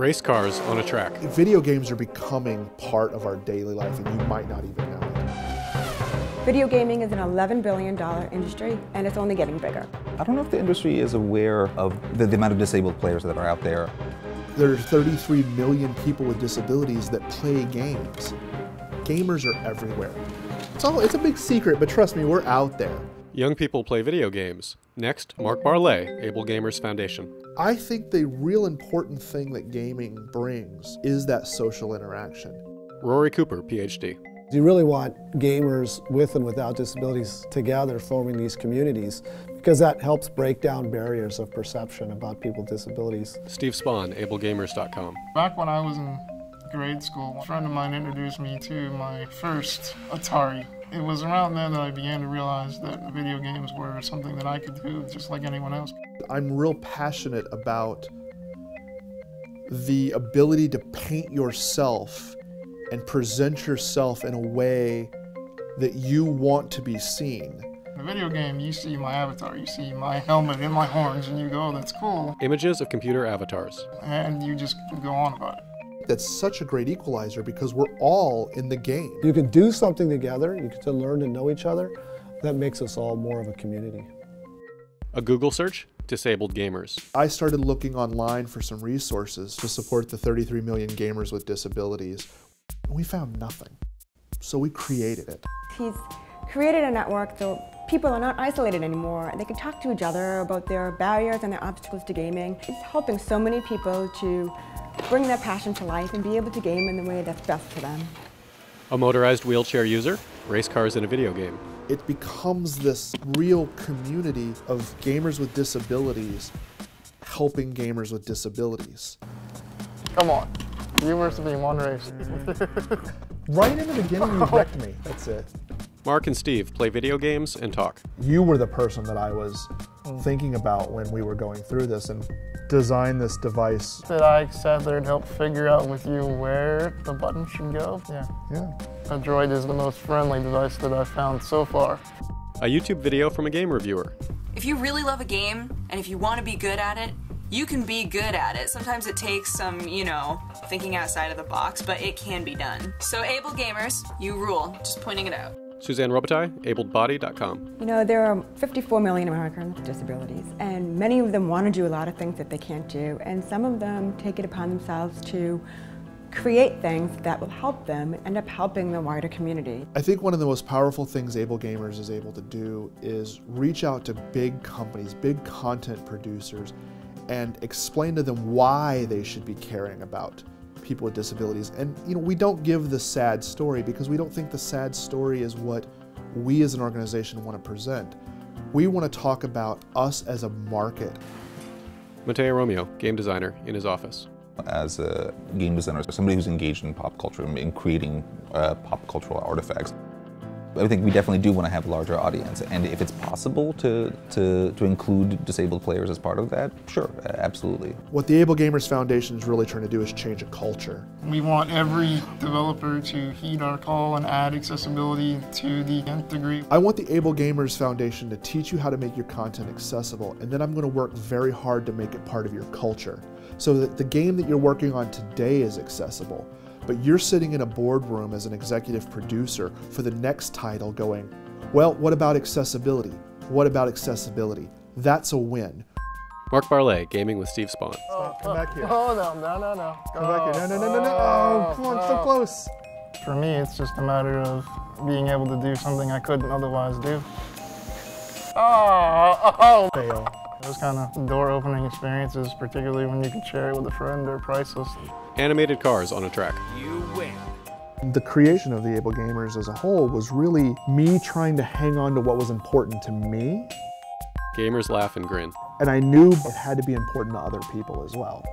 Race cars on a track. Video games are becoming part of our daily life, and you might not even know it. Video gaming is an $11 billion industry, and it's only getting bigger. I don't know if the industry is aware of the amount of disabled players that are out there. There are 33 million people with disabilities that play games. Gamers are everywhere. It's a big secret, but trust me, we're out there. Young people play video games. Next, Mark Barlet, Able Gamers Foundation. I think the real important thing that gaming brings is that social interaction. Rory Cooper, PhD. You really want gamers with and without disabilities together forming these communities because that helps break down barriers of perception about people with disabilities. Steve Spahn, AbleGamers.com. Back when I was in grade school, a friend of mine introduced me to my first Atari. It was around then that I began to realize that video games were something that I could do just like anyone else. I'm real passionate about the ability to paint yourself and present yourself in a way that you want to be seen. In a video game, you see my avatar, you see my helmet and my horns, and you go, oh, that's cool. Images of computer avatars. And you just go on about it. That's such a great equalizer because we're all in the game. You can do something together, you get to learn to know each other. That makes us all more of a community. A Google search, disabled gamers. I started looking online for some resources to support the 33 million gamers with disabilities. We found nothing, so we created it. He's created a network so people are not isolated anymore. They can talk to each other about their barriers and their obstacles to gaming. He's helping so many people to bring their passion to life and be able to game in the way that's best for them. A motorized wheelchair user, race cars in a video game. It becomes this real community of gamers with disabilities helping gamers with disabilities. Come on, you were to be in one race. Right in the beginning, you wrecked me. That's it. Mark and Steve play video games and talk. You were the person that I was thinking about when we were going through this and designed this device. That I sat there and helped figure out with you where the button should go. Yeah. A Droid is the most friendly device that I've found so far. A YouTube video from a game reviewer. If you really love a game, and if you want to be good at it, you can be good at it. Sometimes it takes some, thinking outside of the box, but it can be done. So Able Gamers, you rule. Just pointing it out. Suzanne Robitaille, AbledBody.com. There are 54 million Americans with disabilities, and many of them want to do a lot of things that they can't do, and some of them take it upon themselves to create things that will help them end up helping the wider community. I think one of the most powerful things Able Gamers is able to do is reach out to big companies, big content producers, and explain to them why they should be caring about people with disabilities. And we don't give the sad story because we don't think the sad story is what we as an organization want to present. We want to talk about us as a market. Mateo Romeo, game designer, in his office. As a game designer, somebody who's engaged in pop culture and in creating pop cultural artifacts, I think we definitely do want to have a larger audience, and if it's possible to include disabled players as part of that, sure, absolutely. What the Able Gamers Foundation is really trying to do is change a culture. We want every developer to heed our call and add accessibility to the nth degree. I want the Able Gamers Foundation to teach you how to make your content accessible, and then I'm going to work very hard to make it part of your culture, so that the game that you're working on today is accessible. But you're sitting in a boardroom as an executive producer for the next title going, well, what about accessibility? What about accessibility? That's a win. Mark Barlet, gaming with Steve Spahn. Come back here. Oh, no. Come back here. No. Oh, come on, so close. For me, it's just a matter of being able to do something I couldn't otherwise do. Fail. Those kind of door-opening experiences, particularly when you can share it with a friend, are priceless. Animated cars on a track. You win. The creation of the Able Gamers as a whole was really me trying to hang on to what was important to me. Gamers laugh and grin. And I knew it had to be important to other people as well.